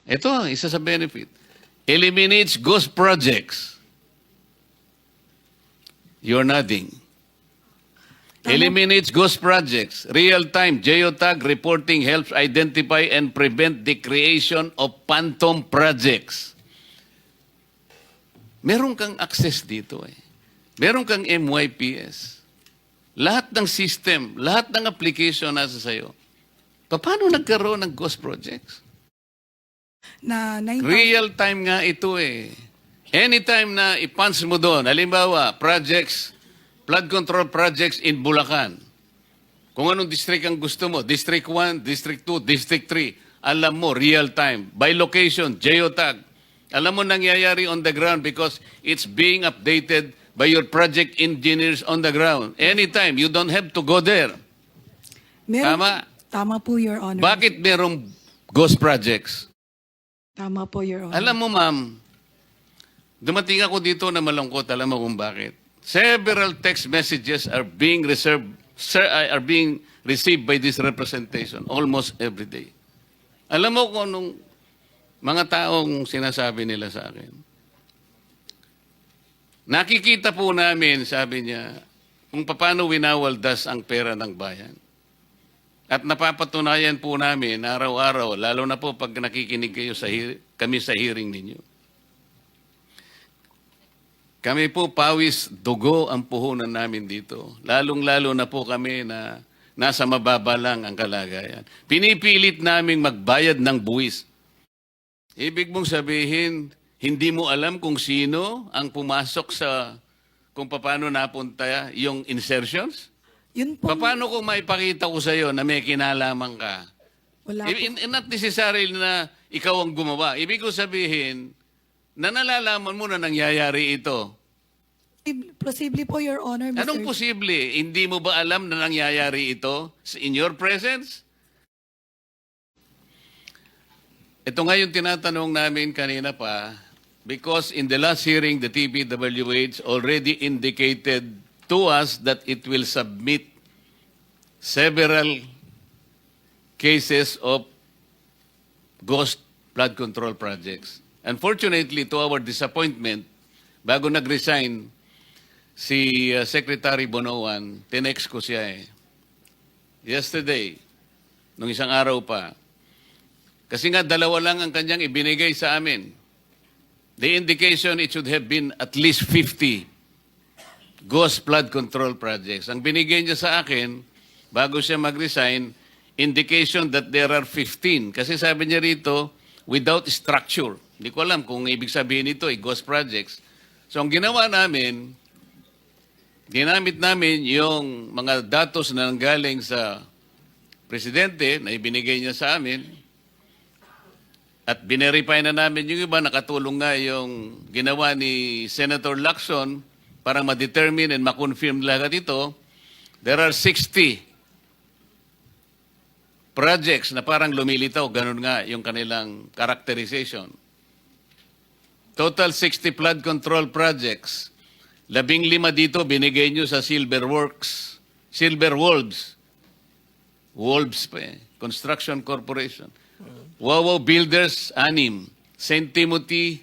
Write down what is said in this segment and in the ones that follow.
Ito, isa sa benefit. Eliminates ghost projects. You're nodding. Eliminates ghost projects. Real-time geotag reporting helps identify and prevent the creation of phantom projects. Meron kang access dito eh. Meron kang MYPS. Lahat ng system, lahat ng application nasa sa'yo. Paano nagkaroon ng ghost projects? Na 9,000 Real time nga ito eh. Anytime na i-punch mo doon, halimbawa, projects, flood control projects in Bulacan. Kung anong district ang gusto mo, District 1, District 2, District 3, alam mo, real time. By location, geotag. Alam mo nangyayari on the ground because it's being updated by your project engineers on the ground. Anytime, you don't have to go there. Tama. Tama po, Your Honor. Bakit merong ghost projects? Tama po, Your Honor. Alam mo, ma'am, dumating ako dito na malungkot. Alam mo kung bakit? Several text messages are being received by this representation almost every day. Alam mo kung anong mga taong sinasabi nila sa akin? Nakikita po namin, sabi niya, kung paano winawaldas ang pera ng bayan. At napapatunayan po namin araw-araw, lalo na po pag nakikinig kayo kami sa hearing ninyo. Kami po pawis dugo ang puhunan namin dito. Lalong-lalo na po kami na nasa mababa lang ang kalagayan. Pinipilit naming magbayad ng buwis. Ibig mong sabihin, hindi mo alam kung sino ang pumasok sa kung paano napunta yung insertions? Yun po. Paano kung maipakita ko sa iyo na may kinalaman ka? Wala po. Not necessarily na ikaw ang gumawa. Ibig ko sabihin, na nalalaman mo na nangyayari ito. Posible po, Your Honor, Mr. Anong posible? Hindi mo ba alam na nangyayari ito in your presence? Ito nga yung tinatanong namin kanina pa, because in the last hearing, the TPWH already indicated to us that it will submit several cases of ghost flood control projects. Unfortunately, to our disappointment, bago nag-resign si Secretary Bonoan, tinext ko siya eh. Yesterday, nung isang araw pa, kasi nga dalawa lang ang kanyang ibinigay sa amin. The indication it should have been at least 50 ghost flood control projects. Ang binigay niya sa akin, bago siya mag-resign, indication that there are 15. Kasi sabi niya rito, without structure. Hindi ko alam kung ibig sabihin ito ay ghost projects. So ang ginawa namin, ginamit namin yung mga datos na nanggaling sa presidente na ibinigay niya sa amin at binerify na namin yung iba, nakatulong nga yung ginawa ni Senator Lacson para ma-determine and ma-confirm lahat ito. There are 60 projects na parang lumilitaw, ganun nga yung kanilang characterization. Total 60 flood control projects. 15 dito binigay nyo sa Silver Wolves. Wolves pa eh. Construction Corporation. Wawaw Builders, 6. St. Timothy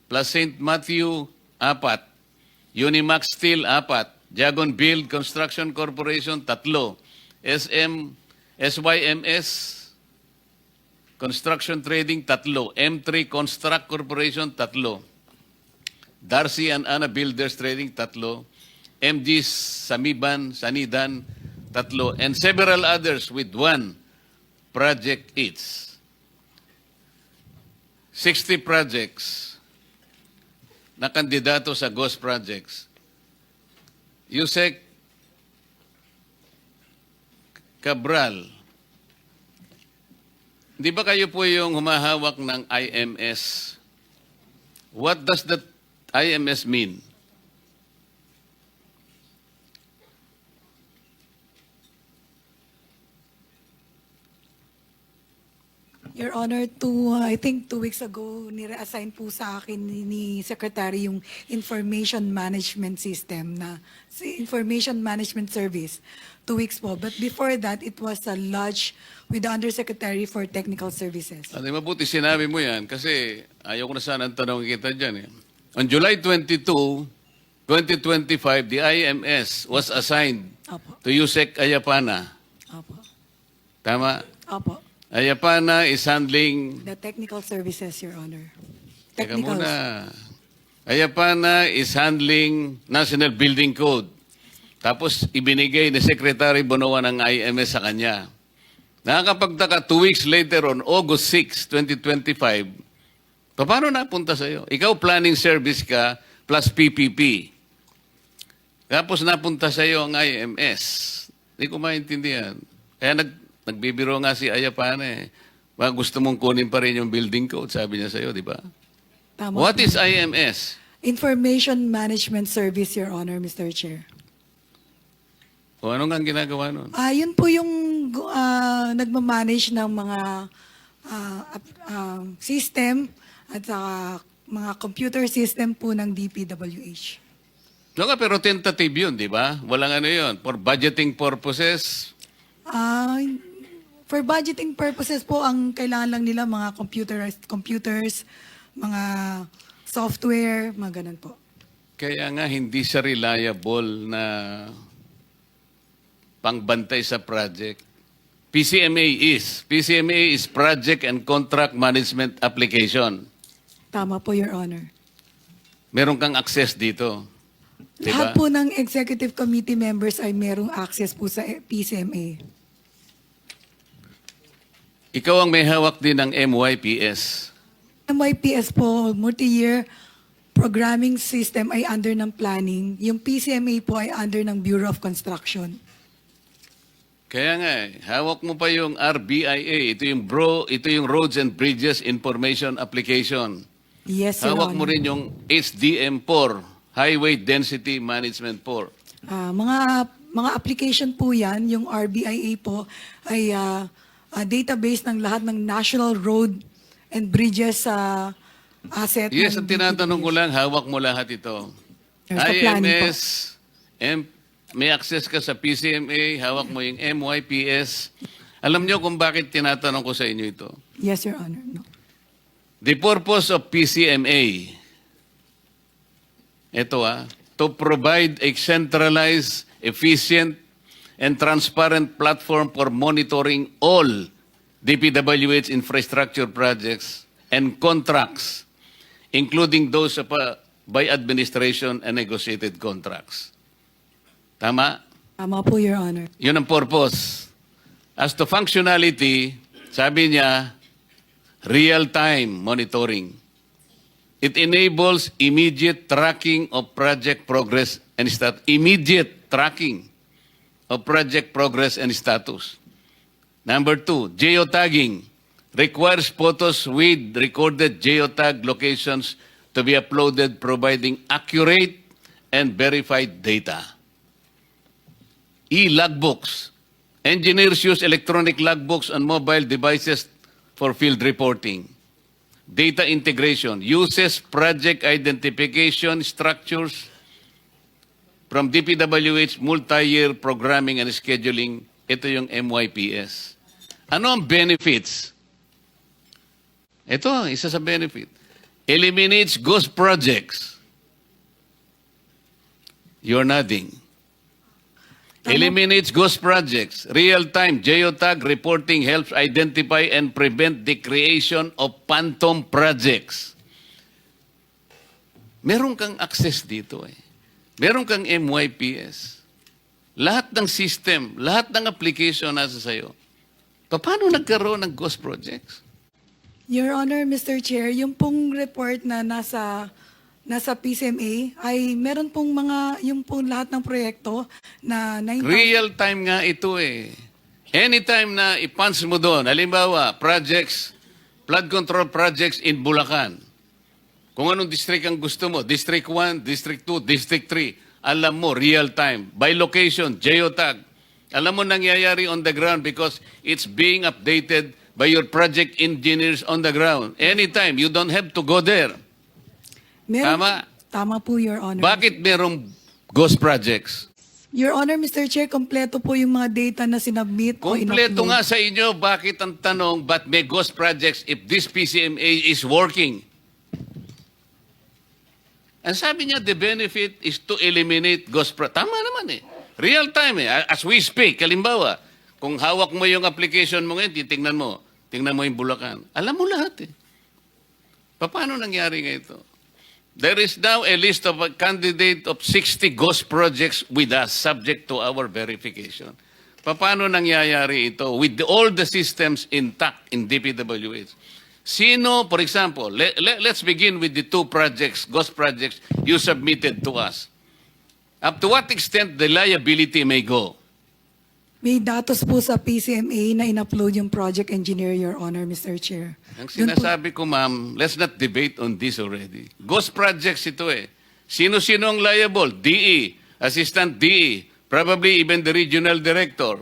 plus St. Matthew, 4. Unimax Steel, 4. Jagon Build Construction Corporation, 3. SYMS Construction Trading, 3. M3 Construct Corporation, 3. Darcy and Anna Builders Trading, 3. MG Sanidan, 3. And several others with 1 project each. 60 projects na kandidato sa ghost projects. Yusek Cabral, di ba kayo po yung humahawak ng IMS? What does that IMS mean? Your Honor, I think 2 weeks ago, nire-assign po sa akin ni Secretary yung Information Management System Information Management Service. 2 weeks po. But before that, it was lodged with the Undersecretary for Technical Services. Mabuti sinabi mo yan kasi ayaw ko na sana ang tanong kita dyan. Eh. On July 22, 2025, the IMS was assigned Opo. to Yusek Ayapana. Opo. Tama? Opo. Ayapana is handling... The Technical Services, Your Honor. Teka muna. Ayapana is handling National Building Code. Tapos ibinigay ni Secretary Bonoan ng IMS sa kanya. Nakakapagtaka 2 weeks later on August 6, 2025, paano napunta sa'yo? Ikaw planning service ka plus PPP. Tapos napunta sa'yo ang IMS. Hindi ko maintindihan. Kaya nagbibiro nga si Ayapana eh. Baka gusto mong kunin pa rin yung building code, sabi niya sa'yo, di ba? Tama What po. is IMS? Information Management Service, Your Honor, Mr. Chair. O ano nga ang ginagawa nun? Yun po yung nagmamanage ng mga system at mga computer system po ng DPWH. No, pero tentative yun, di ba? Walang ano yun. For budgeting purposes, For budgeting purposes po, ang kailangan lang nila mga computers, mga software, mga ganun po. kaya nga hindi siya reliable na pangbantay sa project. PCMA is Project and Contract Management Application. Tama po, Your Honor. Meron kang access dito. Lahat Diba? po ng executive committee members ay merong access po sa PCMA. Ikaw ang may hawak din ng MYPS. MYPS po, multi-year programming system ay under ng planning. Yung PCMA po ay under ng Bureau of Construction. Kaya nga, hawak mo pa yung RBIA. Ito yung Roads and Bridges Information Application. Yes, Your Hawak mo Honor. rin yung HDM4, Highway Density Management 4. Mga application po yan, yung RBIA po ay database ng lahat ng national road and bridges asset. Yes, ng ang tinatanong ko DPWH. lang, hawak mo lahat ito. Sa planning po. IMS, may access ka sa PCMA, hawak mo yung MYPS. Alam nyo kung bakit tinatanong ko sa inyo ito? Yes, Your Honor. No. The purpose of PCMA, to provide a centralized, efficient, and transparent platform for monitoring all DPWH infrastructure projects and contracts, including those by administration and negotiated contracts. Tama? Tama po, Your Honor. Yun ang purpose. As to functionality, sabi niya, real-time monitoring. It enables immediate tracking of project progress and immediate tracking of project progress and status. Number 2, geotagging requires photos with recorded geotag locations to be uploaded, providing accurate and verified data. E-logbooks. Engineers use electronic logbooks on mobile devices for field reporting. Data integration uses project identification structures from DPWH multi-year programming and scheduling. Ito yung MYPS. Ano ang benefits? Ito, isa sa benefit. Eliminates ghost projects. You're nodding. Eliminates ghost projects. Real-time geotag reporting helps identify and prevent the creation of phantom projects. Meron kang access dito eh. Meron kang MYPS. Lahat ng system, lahat ng application nasa sayo. Paano nagkaroon ng ghost projects? Your Honor, Mr. Chair, yung pong report na nasa PCMA ay meron pong yung pong lahat ng proyekto na 9,000. Real time nga ito eh. Anytime na i-punch mo doon, halimbawa, projects, flood control projects in Bulacan. Kung anong district ang gusto mo, District 1, District 2, District 3, alam mo, real time. By location, geotag. Alam mo nangyayari on the ground because it's being updated by your project engineers on the ground. Anytime, you don't have to go there. Tama? Tama po, Your Honor. Bakit merong ghost projects? Your Honor, Mr. Chair, kompleto po yung mga data na sinubmit o Kompleto in-upload. nga sa inyo, bakit ang tanong, ba't may ghost projects if this PCMA is working? Ang sabi niya, the benefit is to eliminate ghost projects. Tama naman eh. Real time eh. As we speak, kalimbawa, kung hawak mo yung application mo ngayon, titingnan mo. Tingnan mo yung Bulacan. Alam mo lahat eh. Paano nangyari nga ito? There is now a list of a candidate of 60 ghost projects with us, subject to our verification. Paano nangyayari ito with all the systems intact in DPWH? Sino, for example, let's begin with the two projects, ghost projects you submitted to us. Up to what extent the liability may go? May datos po sa PCMA na in-upload yung project engineer, Your Honor, Mr. Chair. Ang Dun po- sinasabi ko, ma'am, let's not debate on this already. Ghost projects ito eh. Sino-sino ang liable? DE, Assistant DE, probably even the regional director,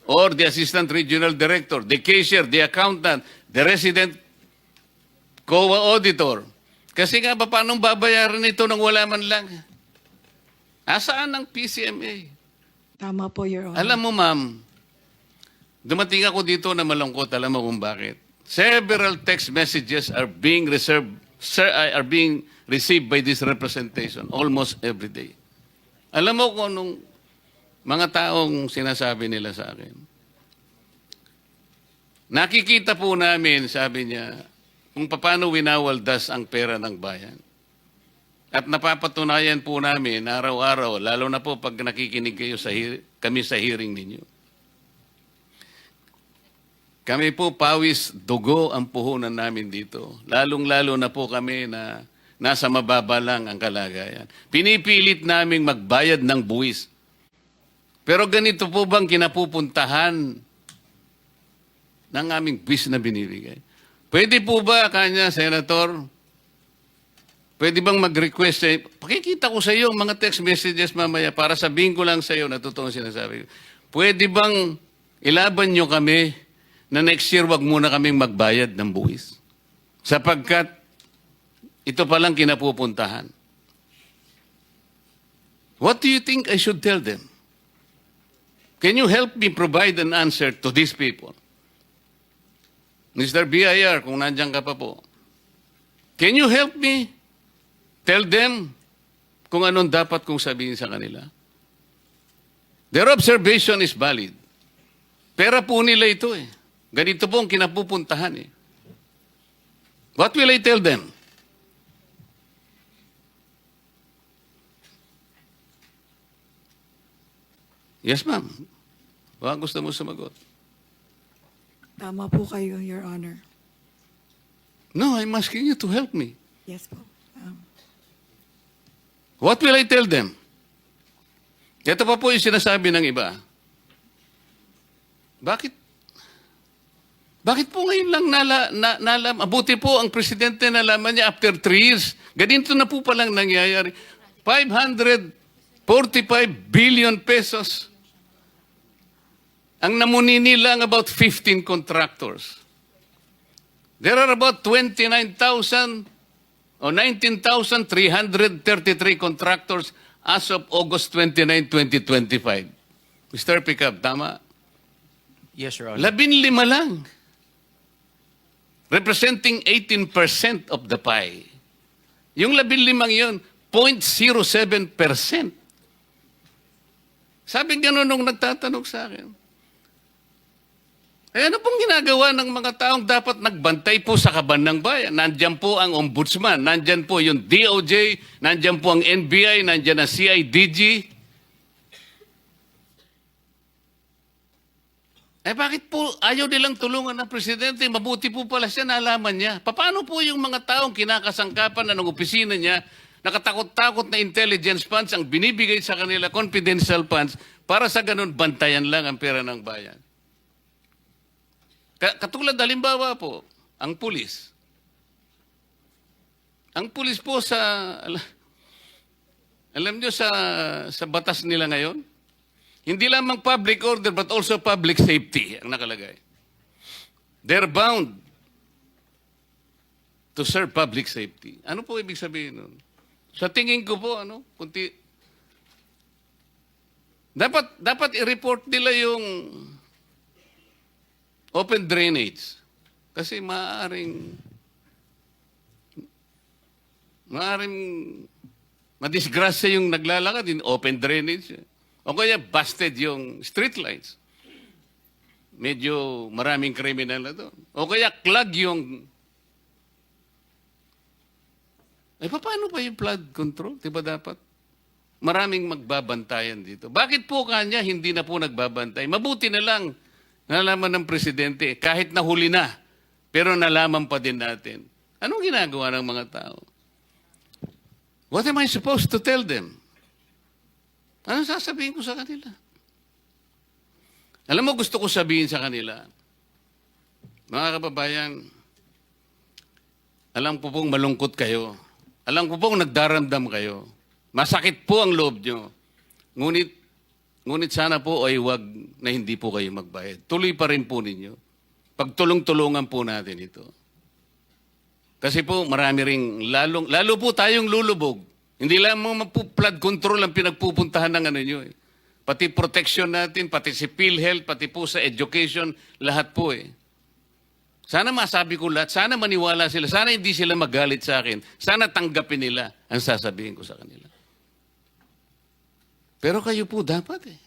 or the Assistant Regional Director, the cashier, the accountant, the resident COA auditor. Kasi nga, paano babayaran ito nang wala man lang? Asaan ang PCMA? Tama po, Your Honor. Alam mo, ma'am, dumating ako dito na malungkot. Alam mo kung bakit? Several text messages are being received by this representation almost every day. Alam mo kung anong mga taong sinasabi nila sa akin? Nakikita po namin, sabi niya, kung paano winawaldas ang pera ng bayan. At napapatunayan po namin araw-araw, lalo na po pag nakikinig kayo kami sa hearing ninyo. Kami po pawis dugo ang puhunan namin dito. Lalong-lalo na po kami na nasa mababa lang ang kalagayan. Pinipilit naming magbayad ng buwis. Pero ganito po bang kinapupuntahan ng aming buwis na binibigay? Pwede po ba, kanya, Senator, pwede bang mag-request sa'yo? Pakikita ko sa iyo mga text messages mamaya para sabihin ko lang sa iyo na totoong sinasabi ko. Pwede bang ilaban nyo kami na next year wag muna kaming magbayad ng buwis? Sapagkat ito palang kinapupuntahan. What do you think I should tell them? Can you help me provide an answer to these people? Mr. BIR, kung nandiyan ka pa po. Can you help me tell them kung anong dapat kong sabihin sa kanila? Their observation is valid. Pera po nila ito eh. Ganito po ang kinapupuntahan eh. What will I tell them? Yes, ma'am. Baka gusto mo sumagot. Tama po kayo, Your Honor. No, I'm asking you to help me. Yes po. What will I tell them? Ito pa po yung sinasabi ng iba. Bakit po ngayon lang nalaman? Mabuti po ang presidente nalaman niya after 3 years. Ganito na po palang nangyayari. 545 billion pesos. Ang namuni nila about 15 contractors. There are about 29,000 o 19,333 contractors as of August 29, 2025. Mr. Pickup, tama? Yes, Your Honor. 15 lang. Representing 18% of the pie. Yung 15 yun, 0.07%. Sabi gano'n nung nagtatanong sa akin. Eh ano pong ginagawa ng mga taong dapat nagbantay po sa kaban ng bayan? Nandyan po ang ombudsman, nandyan po yung DOJ, nandyan po ang NBI, nandyan ang CIDG. Eh bakit po ayaw nilang tulungan ng presidente? Mabuti po pala siya, nalaman niya. Paano po yung mga taong kinakasangkapan na ng opisina niya, nakatakot-takot na intelligence funds ang binibigay sa kanila, confidential funds, para sa ganun bantayan lang ang pera ng bayan? Katulad halimbawa po, ang pulis. Ang pulis po alam nyo sa batas nila ngayon, hindi lamang public order but also public safety ang nakalagay. they're bound to serve public safety. Ano po ibig sabihin nun? Sa tingin ko po, dapat i-report nila yung open drainage. Kasi maaaring madisgrasya yung naglalakad in open drainage. O kaya busted yung street lights. Medyo maraming kriminal na doon. O kaya clog yung... paano pa yung flood control? Diba dapat? Maraming magbabantayan dito. Bakit po kanya hindi na po nagbabantay? Mabuti na lang nalaman ng presidente, kahit nahuli na, pero nalaman pa din natin. Anong ginagawa ng mga tao? What am I supposed to tell them? Anong sasabihin ko sa kanila? Alam mo, gusto ko sabihin sa kanila, mga kababayan, alam ko pong malungkot kayo. Alam ko pong nagdaramdam kayo. Masakit po ang loob nyo. Ngunit sana po ay wag na hindi po kayo magbayad. Tuloy pa rin po ninyo. Pagtulong-tulungan po natin ito. Kasi po marami ring, lalo po tayong lulubog. Hindi lang mga flood control ang pinagpupuntahan ng ano nyo. Pati protection natin, pati si PhilHealth, pati po sa education, lahat po eh. Sana masabi ko lahat, sana maniwala sila, sana hindi sila magalit sa akin, sana tanggapin nila ang sasabihin ko sa kanila. Pero kayo po dapat eh.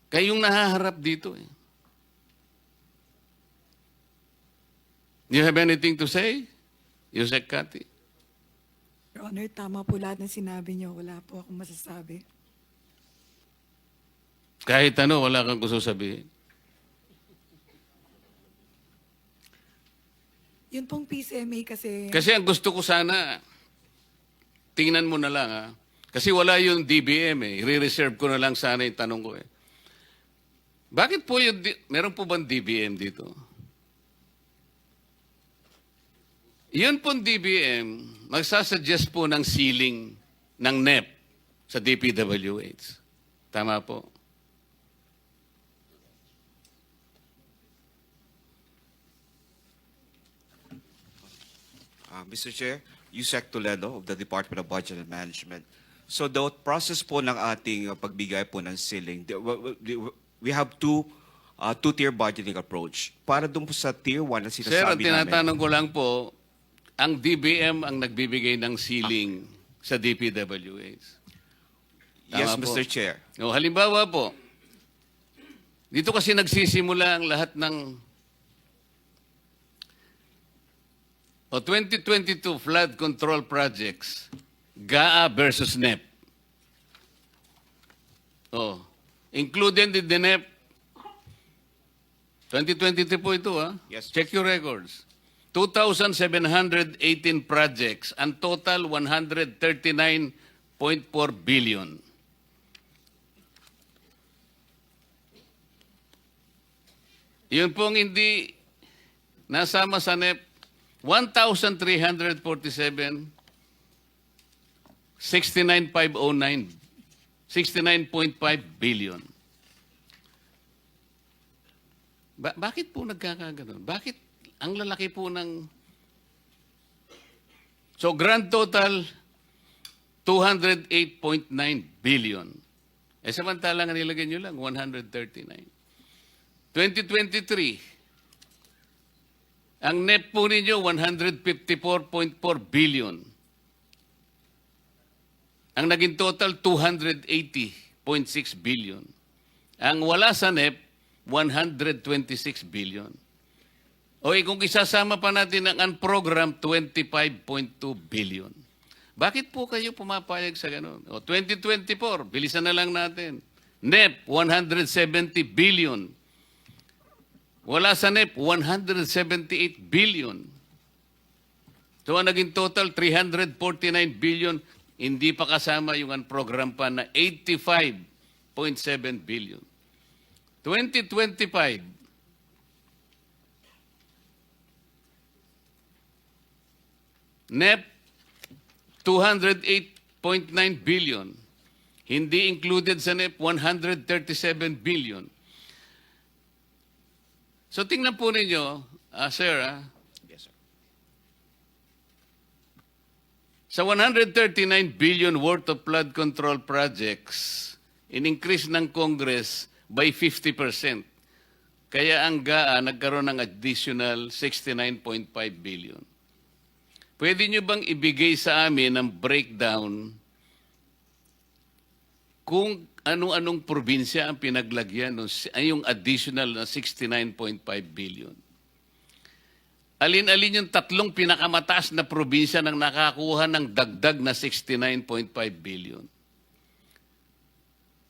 Kayong nahaharap dito eh. Do you have anything to say? Yusek Kati? Your Honor, tama po lahat ng sinabi niyo. Wala po akong masasabi. Kahit ano, wala kang gusto sabihin. Yun pong PCMA kasi... Kasi ang gusto ko sana, tingnan mo na lang ha. Kasi wala yung DBM eh. I-reserve ko na lang sana yung tanong ko eh. Bakit po yung... Meron po bang DBM dito? Yun pong DBM, magsasuggest po ng ceiling ng NEP sa DPWH. Tama po. Mr. Chair, Yusek Toledo of the Department of Budget and Management. So the process po ng ating pagbigay po ng ceiling, we have two-tier budgeting approach. Para dun po sa tier 1 na Sir, ang sinasabi namin. tinatanong ko lang po, ang DBM ang nagbibigay ng ceiling sa DPWH. Yes, Tama po. Mr. Chair. O, halimbawa po, dito kasi nagsisimula ang lahat ng 2022 flood control projects, GAA versus NEP. Included in the NEP, 2023 po ito Yes. Check your records. 2,718 projects, ang total 139.4 billion. Yun pong hindi nasama sa NEP, 1,347, 69,509, 69.5 billion. Bakit po nagkakaganon? Bakit ang lalaki po ng... So grand total, 208.9 billion. Samantalang nilagay nyo lang, 139. 2023, ang NEP po ninyo, 154.4 billion. Ang naging total, 280.6 billion. Ang wala sa NEP, 126 billion. Kung isasama pa natin ang unprogram, 25.2 billion. Bakit po kayo pumapayag sa ganun? 2024, bilisan na lang natin. NEP, 170 billion. Wala sa NEP, 178 billion. So ang naging total, 349 billion. Hindi pa kasama yung unprogram pa na 85.7 billion. 2025, NEP, 208.9 billion. Hindi included sa NEP, 137 billion. So tingnan po ninyo, sir, Yes, sir. sa 139 billion worth of flood control projects, in-increase ng Congress by 50%. Kaya ang GAA nagkaroon ng additional 69.5 billion. Pwede nyo bang ibigay sa amin ang breakdown kung anong-anong probinsya ang pinaglagyan yung additional na 69.5 billion? Alin-alin yung tatlong pinakamataas na probinsya nang nakakuha ng dagdag na 69.5 billion?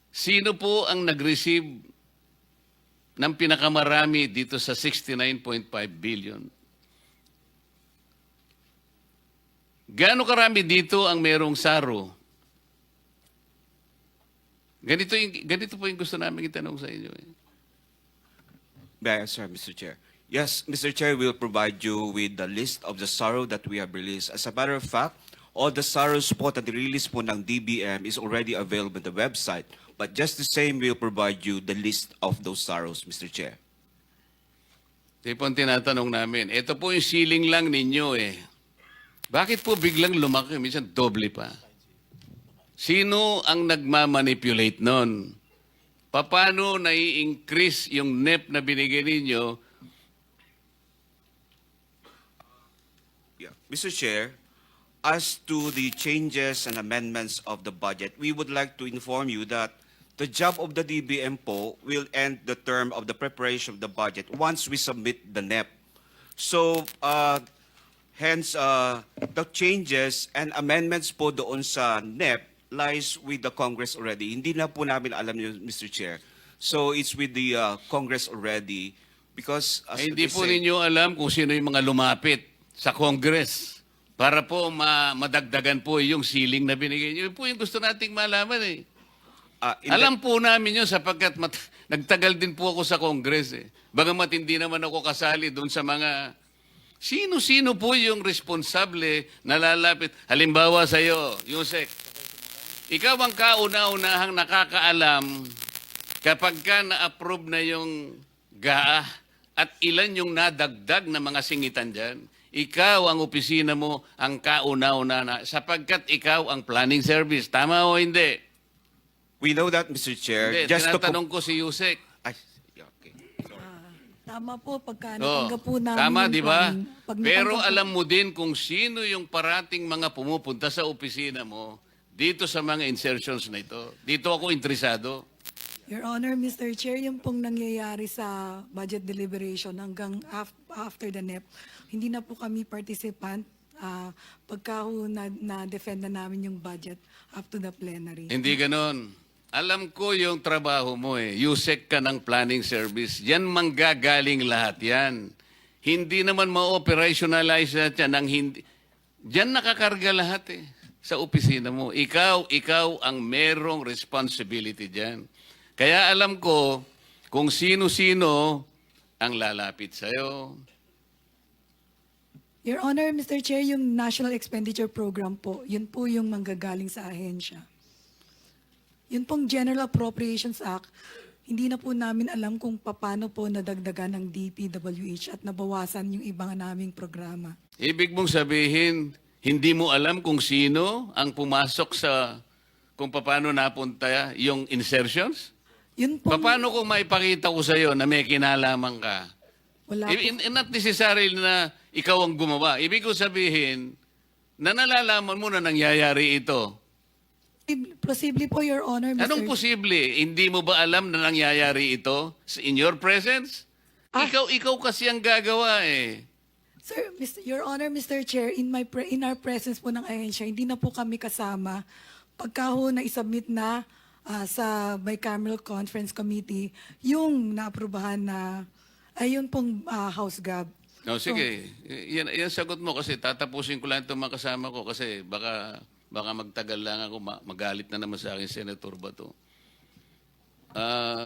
Sino po ang nag-receive ng pinakamarami dito sa 69.5 billion? Gaano karami dito ang merong SARO? Ganito po yung gusto namin itanong sa inyo. May I answer, Mr. Chair? Yes, Mr. Chair, we'll provide you with the list of the SARO that we have released. As a matter of fact, all the SAROs po na release po ng DBM is already available on the website. But just the same, we'll provide you the list of those SAROs, Mr. Chair. Ito po ang tinatanong namin. Ito po yung ceiling lang ninyo eh. Bakit po biglang lumaki? Minsan doble pa. Sino ang nagmamanipulate nun? Paano nai-increase yung NEP na binigay ninyo? Yeah. Mr. Chair, as to the changes and amendments of the budget, we would like to inform you that the job of the DBM po will end the term of the preparation of the budget once we submit the NEP. So, hence, the changes and amendments po doon sa NEP lies with the Congress already. Hindi na po namin alam yun, Mr. Chair. So, it's with the Congress already because... as Ay, hindi they po say- ninyo alam kung sino yung mga lumapit sa Congress para po madagdagan po yung ceiling na binigay nyo. Yun po yung gusto nating malaman eh. in the- Alam po namin yun sapagkat nagtagal din po ako sa Congress eh. Bagamat hindi naman ako kasali doon sa mga... Sino-sino po yung responsable na lalapit? Halimbawa sa iyo, Yusek, ikaw ang kauna-unahang nakakaalam kapag ka na-approve na yung GAA at ilan yung nadagdag na mga singitan dyan. Ikaw ang opisina mo ang kauna-una na sapagkat ikaw ang planning service. Tama o hindi? We know that, Mr. Chair. Hindi, Just to... tinatanong ko si Yusek. Ay, yeah, okay. Tama po, pagka Oh, natanggap po namin tama, yung di ba? planning, pag Pero natanggap po- alam mo din kung sino yung parating mga pumupunta sa opisina mo dito sa mga insertions na ito. Dito ako interesado. Your Honor, Mr. Chair, yung pong nangyayari sa budget deliberation hanggang after the NEP, hindi na po kami participant pagka ho na-defend na namin yung budget up to the plenary. Hindi ganon. Alam ko yung trabaho mo eh. Yusek ka ng planning service. Yan manggagaling lahat yan. Hindi naman ma-operationalize na yan ng hindi. Diyan nakakarga lahat eh. Sa opisina mo. Ikaw ang merong responsibility dyan. Kaya alam ko kung sino-sino ang lalapit sa'yo. Your Honor, Mr. Chair, yung National Expenditure Program po, yun po yung manggagaling sa ahensya. Yun pong General Appropriations Act, hindi na po namin alam kung paano po nadagdagan ng DPWH at nabawasan yung ibang naming programa. Ibig mong sabihin, hindi mo alam kung sino ang pumasok sa kung paano napunta yung insertions? Yun po, Paano kung maipakita ko sa iyo na may kinalaman ka? wala po. Not necessarily na ikaw ang gumawa. Ibig ko sabihin na nalalaman mo na nangyayari ito. Posible po, Your Honor, Mr. Anong posible? Hindi mo ba alam na nangyayari ito in your presence? Ikaw kasi ang gagawa eh. Sir, Your Honor, Mr. Chair, in our presence po ng ahensya, hindi na po kami kasama. Pagka ho na isubmit na sa bicameral conference committee, yung naaprubahan na, ayun pong House Gab. No, sige. Yan sagot mo kasi tatapusin ko lang itong mga kasama ko kasi baka magtagal lang ako, magalit na naman sa akin Senator Bato.